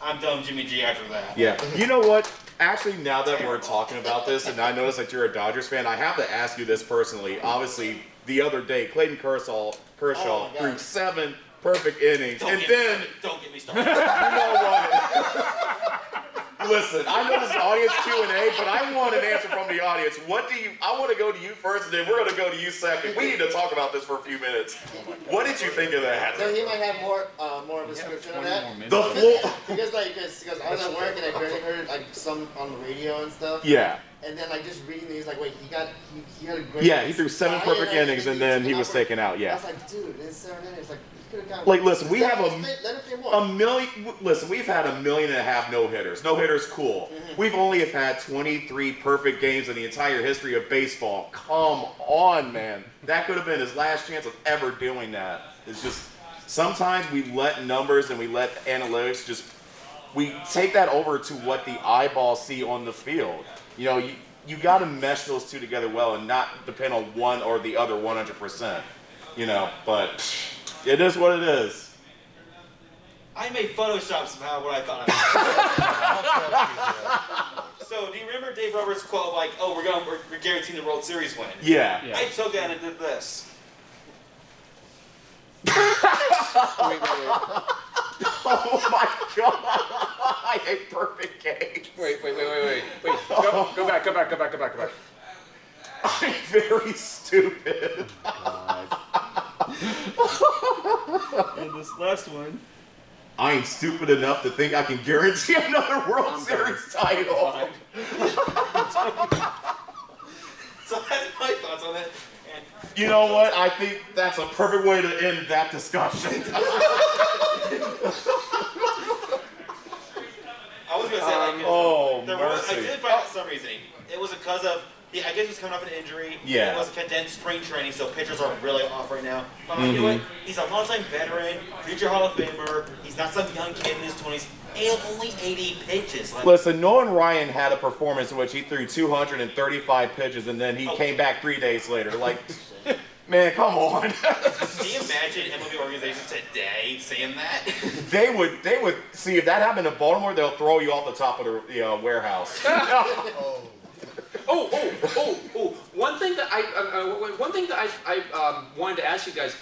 I'm done Jimmy G after that. Yeah. You know what? Actually, now that we're talking about this, and I noticed that you're a Dodgers fan, I have to ask you this personally. Obviously, the other day, Clayton Kershaw Oh my threw God. 7 perfect innings, Don't get me started. you know what? Listen, I know this is audience Q&A, but I want an answer from the audience. I want to go to you first, and then we're going to go to you second. We need to talk about this for a few minutes. What did you think of that? So he might have more of a description of that. The floor. Because I was at work and I barely heard some on the radio and stuff. Yeah. And then just reading these wait, he had a great. Yeah, he threw 7 perfect innings, and then he was taken out. I Yeah. was like, dude, it's 7 innings. He could have gotten. Listen, we have let him play more. Listen, we've had 1.5 million no-hitters. No-hitters, cool. We've only have had 23 perfect games in the entire history of baseball. Come on, man. That could have been his last chance of ever doing that. It's just, sometimes we let numbers and we let analytics we take that over to what the eyeballs see on the field. You got to mesh those two together well and not depend on one or the other 100%. But it is what it is. I made Photoshop somehow what I thought I So do you remember Dave Roberts' quote like, "Oh, we're guaranteeing the World Series win"? Yeah. I took that and did this. Wait. Oh my god! A perfect game. Wait. Go back. I'm very stupid. And this last one. I ain't stupid enough to think I can guarantee another World Series title. So that's my thoughts on it. And You know what? I think that's a perfect way to end that discussion. I was gonna say like, I mercy. did find out some reasoning. It was because of I guess he was coming off an injury. Yeah. It was condensed spring training, so pitchers are really off right now. But you know what? He's a longtime veteran, future Hall of Famer. He's not some young kid in his 20s, and only 80 pitches. Like, Listen, Nolan Ryan had a performance in which he threw 235 pitches and then he came back 3 days later. Like, man, come on. Can you imagine MLB organizations today saying that? They would see if that happened in Baltimore, they'll throw you off the top of the warehouse. Oh! One thing that I wanted to ask you guys.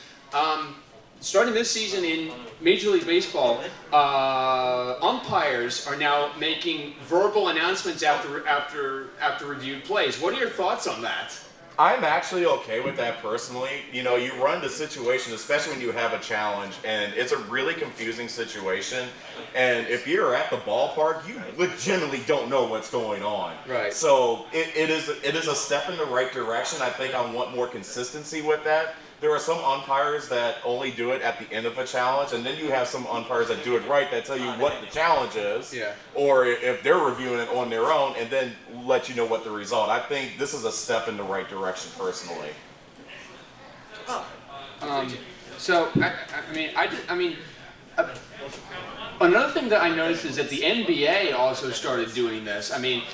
Starting this season in Major League Baseball, umpires are now making verbal announcements after reviewed plays. What are your thoughts on that? I'm actually okay with that personally. You know, you run the situation, especially when you have a challenge, and it's a really confusing situation. And if you're at the ballpark, you legitimately don't know what's going on. Right. So it is a step in the right direction. I think I want more consistency with that. There are some umpires that only do it at the end of a challenge, and then you have some umpires that do it right, that tell you what the challenge is, or if they're reviewing it on their own, and then let you know what the result. I think this is a step in the right direction, personally. Another thing that I noticed is that the NBA also started doing this. I mean,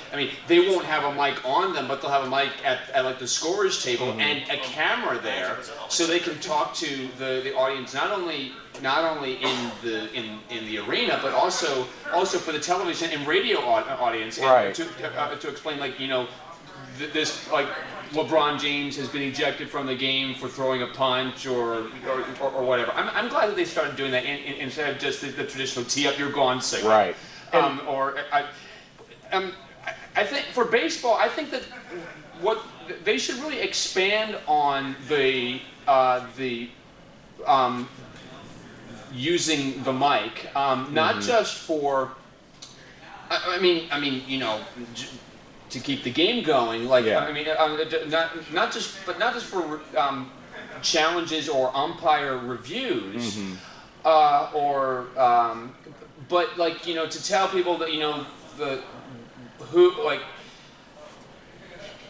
they won't have a mic on them, but they'll have a mic at like the scorer's table and a camera there, so they can talk to the audience not only in the arena, but also for the television and radio audience, and Right. to explain, like, you know, this, like, LeBron James has been ejected from the game for throwing a punch or whatever. I'm glad that they started doing that instead of just the traditional "tee up, you're gone" signal. Right. I think for baseball, I think that what they should really expand on the using the mic, not just for. I mean, you know, to keep the game going, like, not just for challenges or umpire reviews, but, like, you know, to tell people that, you know,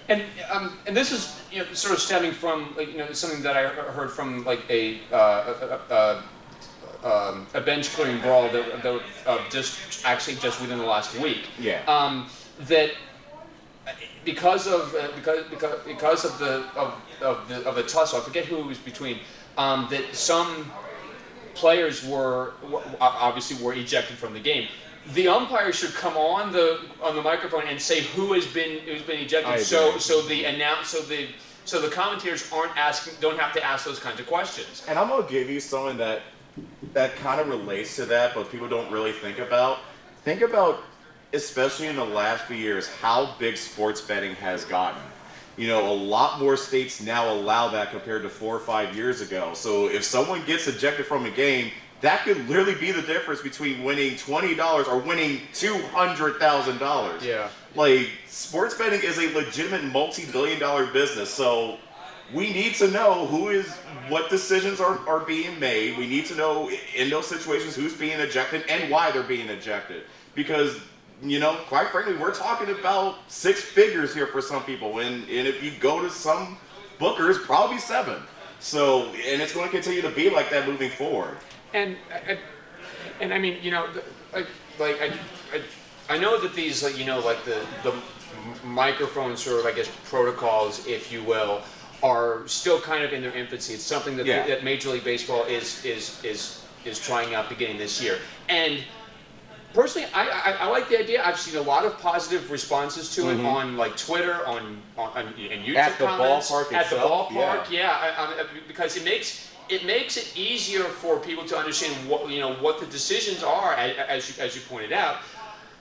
and this is, you know, sort of stemming from, like, you know, something that I heard from, like, a bench clearing brawl that just within the last week. Yeah. That because of the tussle, I forget who it was between, that some players were ejected from the game. The umpire should come on the microphone and say who's been ejected, so the commentators don't have to ask those kinds of questions. And I'm gonna give you something that kind of relates to that, but people don't really think about. Think about, especially in the last few years, how big sports betting has gotten. You know, a lot more states now allow that compared to 4 or 5 years ago. So if someone gets ejected from a game, that could literally be the difference between winning $20 or winning $200,000. Yeah. Like, sports betting is a legitimate multi-billion-dollar business. So we need to know what decisions are being made. We need to know in those situations who's being ejected and why they're being ejected. Because, you know, quite frankly, we're talking about 6 figures here for some people, and if you go to some bookers, probably 7. So, and it's going to continue to be like that moving forward. And I mean, you know, I know that these, like, you know, like the microphone sort of, I guess, protocols, if you will, are still kind of in their infancy. It's something that that Major League Baseball is trying out beginning this year. And personally, I like the idea. I've seen a lot of positive responses to it on like Twitter, on YouTube At the comments, ballpark at the itself, ballpark. Because it makes it easier for people to understand what the decisions are, as you pointed out.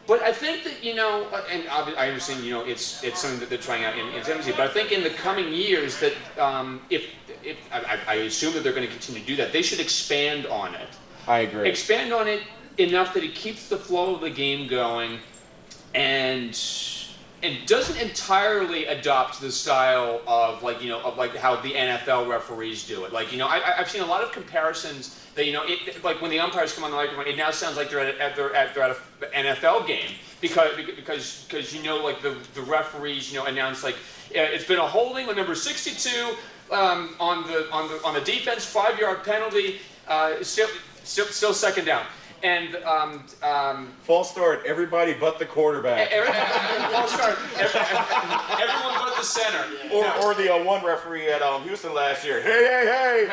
But I think that and I understand it's something that they're trying out in Tennessee. But I think in the coming years that if I assume that they're going to continue to do that, they should expand on it. I agree. Expand on it enough that it keeps the flow of the game going, and doesn't entirely adopt the style of how the NFL referees do it. I've seen a lot of comparisons that like when the umpires come on the microphone, it now sounds like they're at an NFL game because like the referees announce like it's been a holding on number 62 on the defense, 5-yard penalty, still second down. And false start. Everybody but the quarterback. False start. Everyone but the center. Or the one referee at Houston last year. Hey!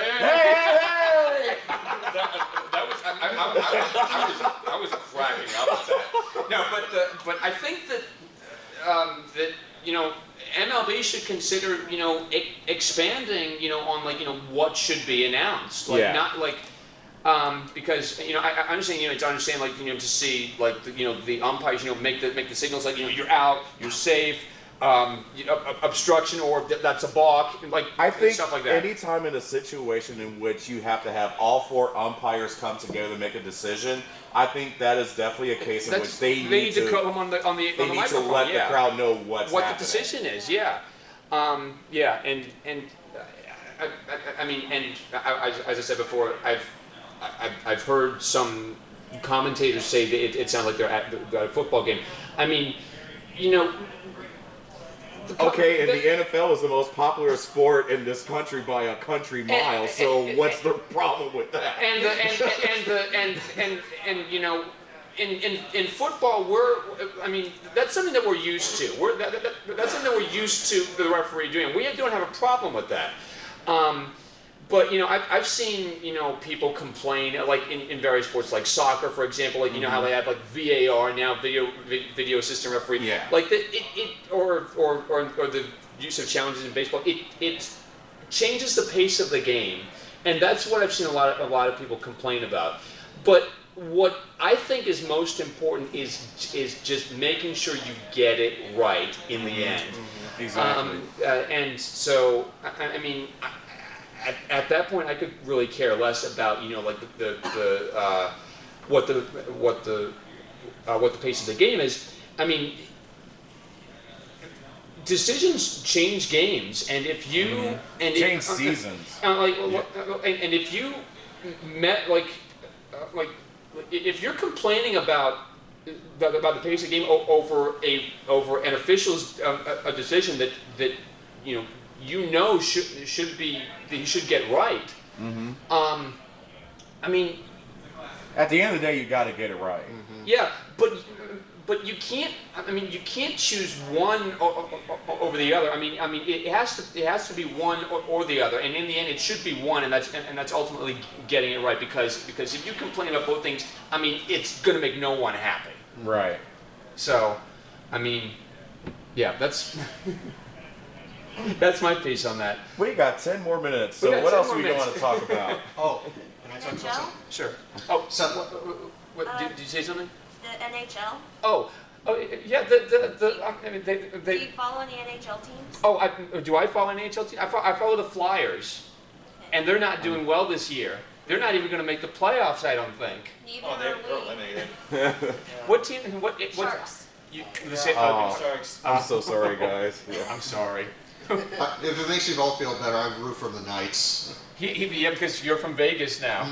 That was I was cracking up at that. No, but I think that MLB should consider expanding on what should be announced, not like. Because I understand to see like the umpires make the signals like you're out, you're safe, obstruction, or that's a balk, I think stuff like that. anytime in a situation in which you have to have all 4 umpires come together to make a decision, I think that is definitely a case in which they need to come on the they need microphone, to let the crowd know what the decision is. As I said before, I've heard some commentators say that it sounds like they're at a football game. I mean, Okay, and the NFL is the most popular sport in this country by a country mile. So what's the problem with that? In football, that's something that we're used to. That's something that we're used to the referee doing. We don't have a problem with that. But I've seen people complain like in various sports like soccer, for example, like how they have like VAR now, video assistant referee, like or the use of challenges in baseball. It changes the pace of the game, and that's what I've seen a lot of people complain about. But what I think is most important is just making sure you get it right in the end. Exactly. And so I mean. At that point, I could really care less about like what the pace of the game is. I mean, decisions change games, and if you change seasons, and if you if you're complaining about the pace of the game over an official's a decision that should be that you should get right. I mean, at the end of the day, you got to get it right. Yeah, but you can't. I mean, you can't choose one over the other. I mean, it has to be one or the other, and in the end, it should be one, and that's ultimately getting it right. Because if you complain about both things, I mean, it's going to make no one happy. Right. So, I mean, yeah, that's. That's my piece on that. We got 10 more minutes, so what else do we want to talk about? Oh, can I talk something? Sure. Oh, So, what did you say something? The NHL? Oh, yeah. Do you follow any NHL teams? Oh, do I follow an NHL team? I follow the Flyers, and they're not doing well this year. They're not even going to make the playoffs, I don't think. Neither they're are we. eliminated. What team? What? Sharks. Sharks. I'm so sorry, guys. I'm sorry. if it makes you all feel better, I root for the Knights. Yeah, because you're from Vegas now.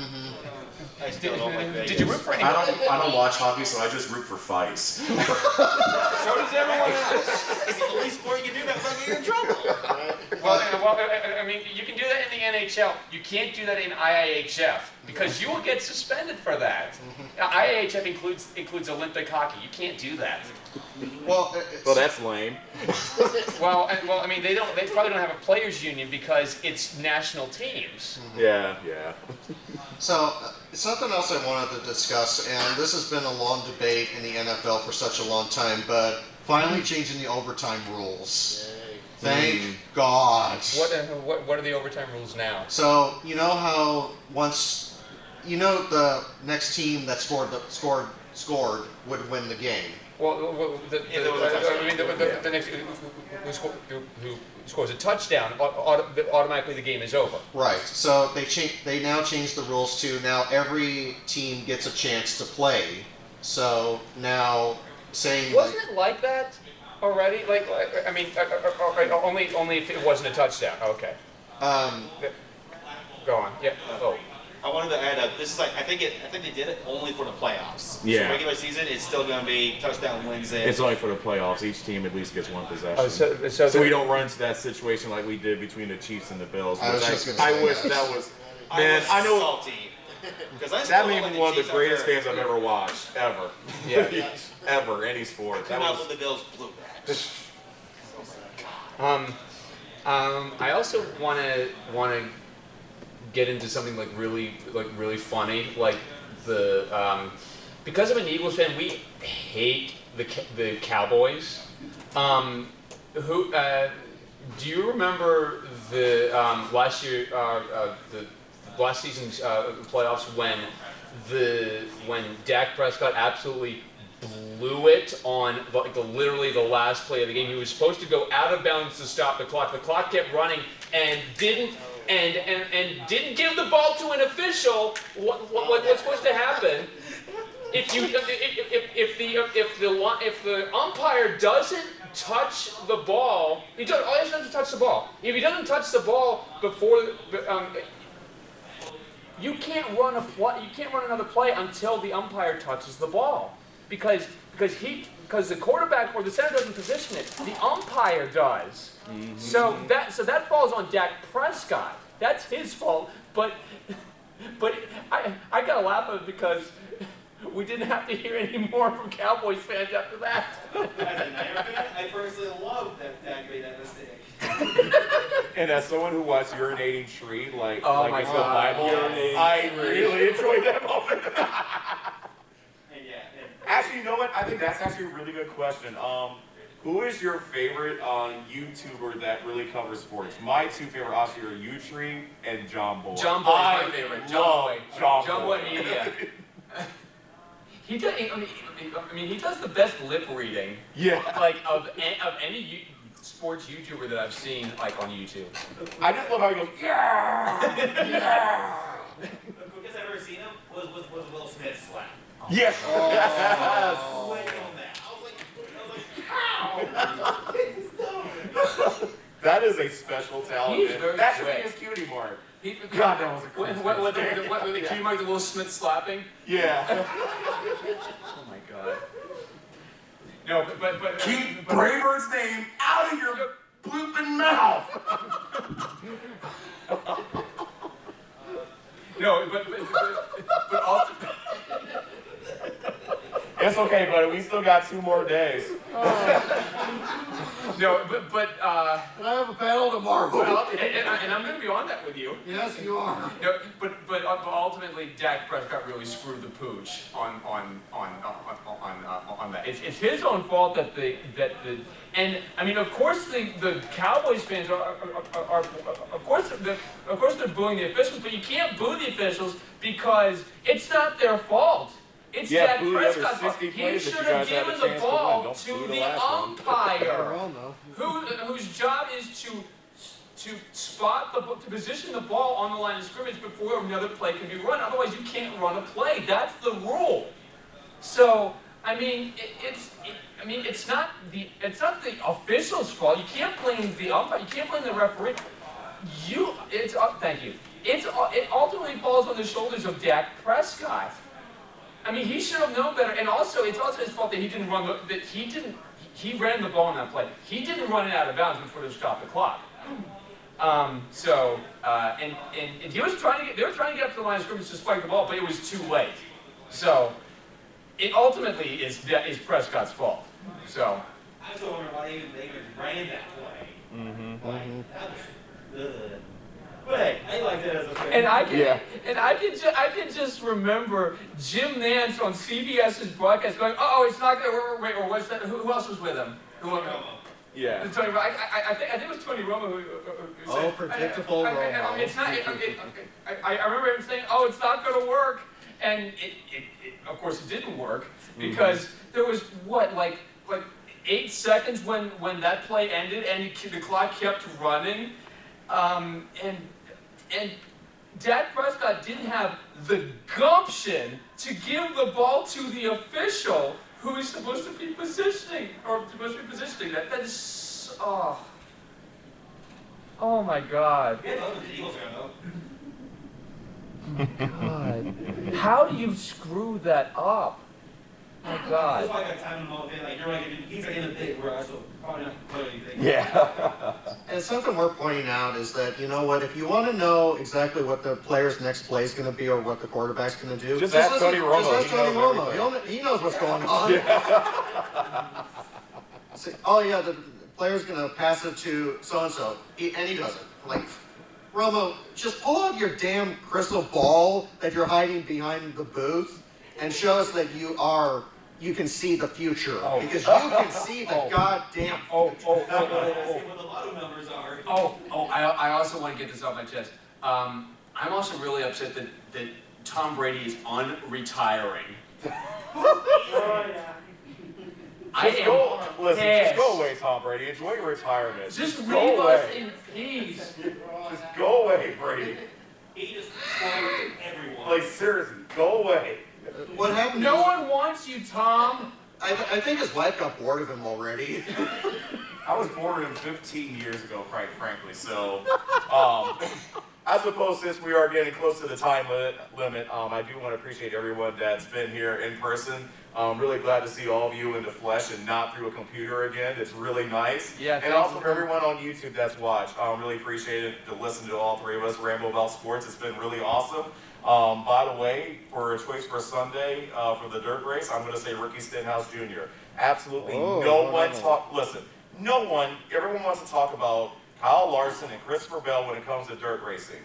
I still don't like Vegas. Did you root for any? I don't watch hockey, so I just root for fights. So does everyone else. It's the only sport you can do that without getting in trouble. Well, I mean, you can do that in the NHL. You can't do that in IIHF because you will get suspended for that. IIHF includes Olympic hockey. You can't do that. Well, that's lame. Well, I mean, they probably don't have a players' union because it's national teams. Yeah. So, something else I wanted to discuss, and this has been a long debate in the NFL for such a long time, but finally changing the overtime rules. Thank God. What are the overtime rules now? So, you know how once, the next team that scored would win the game. Well, the next who scores a touchdown, automatically the game is over. Right. So they now changed the rules to now every team gets a chance to play. So now saying Wasn't it like that already? Only if it wasn't a touchdown. Okay. Go on. Yeah. Oh. I wanted to add up. This is I think they did it only for the playoffs. Yeah. So regular season, it's still going to be touchdown wins in. It's only for the playoffs. Each team at least gets one possession. Oh, so we don't run into that situation like we did between the Chiefs and the Bills. I was just gonna I say wish that was. Man, I know salty. that may be one of the greatest games I've ever watched ever. Yeah. Ever any sport. That Not was. when the Bills blew that. I also want to get into something really funny, like the because I'm an Eagles fan, we hate the Cowboys. Who do you remember the last year the last season's playoffs when Dak Prescott absolutely blew it on literally the last play of the game. He was supposed to go out of bounds to stop the clock. The clock kept running and didn't give the ball to an official. What's supposed to happen? If the umpire doesn't touch the ball, all he has to touch the ball. If he doesn't touch the ball before, you can't run another play until the umpire touches the ball, because the quarterback or the center doesn't position it. The umpire does. Mm-hmm. So that falls on Dak Prescott. That's his fault. But I gotta laugh at it because we didn't have to hear any more from Cowboys fans after that. As a Niner fan, I personally love that Dak made that mistake. And as someone who watched Urinating Tree, my it's God. the Bible, I really enjoyed that moment. Actually, you know what? I think that's actually a really good question. Who is your favorite YouTuber that really covers sports? My two favorite obviously are U-Tree and John Boy. John Boy is my favorite. John Boy Media. He does. He does the best lip reading. Yeah. Of any sports YouTuber that I've seen on YouTube. I just love how he goes, yeah, yeah. The quickest I've ever seen him was Will Smith slap. Yes. Oh. Yes. Wait on that. I was like, that is a special talent. He's very that should quick. be his cutie mark. God, that was a great what the cutie mark, the Will Smith slapping? Yeah. Oh my God. No, but keep Braybird's name out of your blooping mouth. No, but also. It's okay, buddy. We still got 2 more days. No, but I have a panel tomorrow. Well, and I'm going to be on that with you. Yes, you are. No, but ultimately, Dak Prescott really screwed the pooch on that. It's his own fault that of course the Cowboys fans are of course they're booing the officials, but you can't boo the officials because it's not their fault. It's Dak Prescott's fault. He should have given the ball to the umpire, whose job is to position the ball on the line of scrimmage before another play can be run. Otherwise, you can't run a play. That's the rule. So, it's not the official's fault. You can't blame the umpire. You can't blame the referee. Thank you. It ultimately falls on the shoulders of Dak Prescott. He should have known better, and also it's also his fault that he didn't run he ran the ball on that play. He didn't run it out of bounds before they stopped the clock. And they were trying to get up to the line of scrimmage to spike the ball, but it was too late. So it ultimately is Prescott's fault. So I also wonder why they even ran that play. Mm-hmm. That was good. But hey, I like that as a fan. And I can just remember Jim Nance on CBS's broadcast going, "Oh, it's not gonna wait." Or what's that? Who else was with him? Yeah. Tony, I think it was Tony Romo who said, predictable Romo. It's not. I remember him saying, "Oh, it's not going to work," and of course it didn't work because there was like 8 seconds when that play ended and the clock kept running, and Dak Prescott didn't have the gumption to give the ball to the official who is supposed to be positioning that. That is oh my God. Yeah, that was the Eagles fan though. God. How do you screw that up? My God. That's why I got time in the moment. Like you're like, he's like in a big rush, so probably not put anything. Yeah. And something worth pointing out is that, you know what, if you want to know exactly what the player's next play is going to be or what the quarterback's going to do, Just ask Tony Romo. Just ask Tony Romo. He knows what's going on. Say, oh yeah, the player's going to pass it to so-and-so, and he doesn't. Like, Romo, just pull out your damn crystal ball that you're hiding behind the booth and show us that you can see the future, because you can see the goddamn future. What the lotto numbers are. I also want to get this off my chest. I'm also really upset that Tom Brady is unretiring. Just go away, Tom Brady. Enjoy your retirement. Just go leave away. us in peace. Just go away, Brady. He just spoiled everyone. Like, seriously, go away. What happened? No one wants you, Tom. I think his wife got bored of him already. I was born with him 15 years ago, quite frankly. So, I suppose since we are getting close to the time limit, I do want to appreciate everyone that's been here in person. I'm really glad to see all of you in the flesh and not through a computer again. It's really nice. Yeah, and also for everyone on YouTube that's watched, really appreciate it to listen to all three of us ramble about sports. It's been really awesome. By the way, for a choice for Sunday for the dirt race, I'm going to say Ricky Stenhouse Jr. Absolutely no one. Everyone wants to talk about Kyle Larson and Christopher Bell when it comes to dirt racing.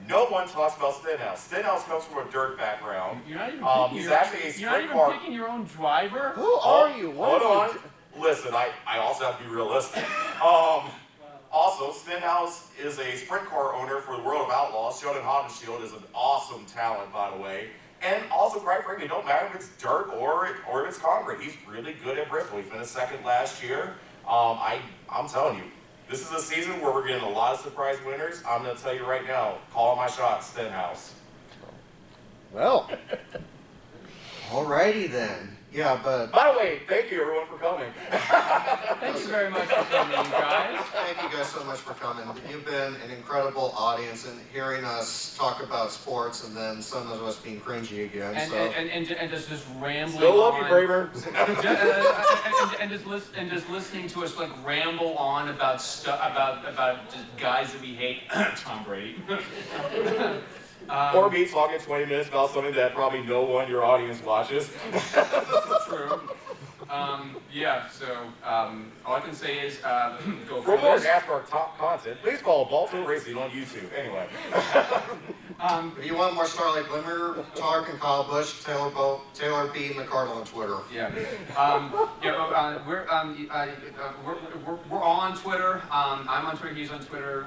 No one talks about Stenhouse. Stenhouse comes from a dirt background. You're not even He's actually a sprint car. picking your own driver? Who are you? Hold on. Listen, I also have to be realistic. Also, Stenhouse is a sprint car owner for the World of Outlaws. Sheldon Haudenschild is an awesome talent, by the way. And also, quite frankly, it don't matter if it's dirt or if it's concrete. He's really good at Bristol. He finished second last year. I'm telling you, this is a season where we're getting a lot of surprise winners. I'm going to tell you right now, call my shot, Stenhouse. Well, alrighty then. Yeah, but By the way, thank you everyone for coming. Thank you very much for coming, guys. thank you guys so much for coming. You've been an incredible audience and hearing us talk about sports and then some of us being cringy again. And just rambling. Still love you, on. Braver. and just listening to us like ramble on about about just guys that we hate. Tom Brady. Or me talking 20 minutes about something that probably no one in your audience watches. True. Yeah. So all I can say is go For for more this. NASCAR top content, please follow Baltimore Racing on YouTube. Anyway. If you want more Starlight Glimmer talk and Kyle Busch, Taylor B. McCardle on Twitter. Yeah. We're all on Twitter. I'm on Twitter. He's on Twitter.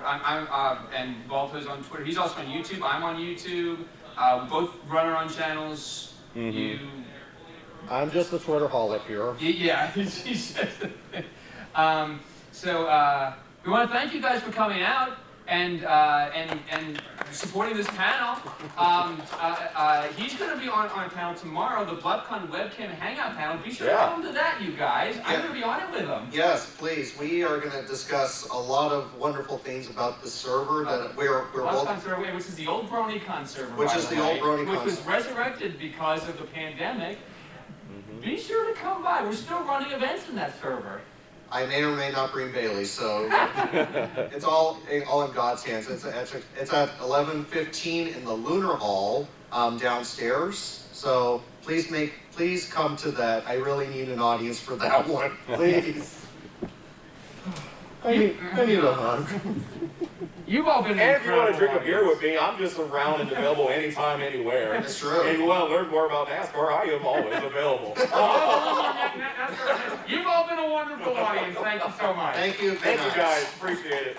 And Balto's on Twitter. He's also on YouTube. I'm on YouTube. We both run our own channels. I'm just a Twitter holic here. Yeah. He says. So we want to thank you guys for coming out and supporting this panel. He's going to be on a panel tomorrow, the BABSCon webcam hangout panel. Be sure to come to that, you guys. I'm going to be on it with him. Yes, please. We are going to discuss a lot of wonderful things about the server that we're BABSCon server, which is the old BronyCon server, Which by is the the way, old BronyCon which was resurrected because of the pandemic. Be sure to come by. We're still running events in that server. I may or may not bring Bailey, so it's all in God's hands. It's at 11:15 in the Lunar Hall downstairs. So please come to that. I really need an audience for that one, please. I need a hug. You've all been And if you want to incredible drink a beer audience. with me, I'm just around and available anytime, anywhere. That's true. And you want to learn more about NASCAR, I am always available. You've all been a wonderful audience. Thank you so much. Thank you. Thank you guys, appreciate it.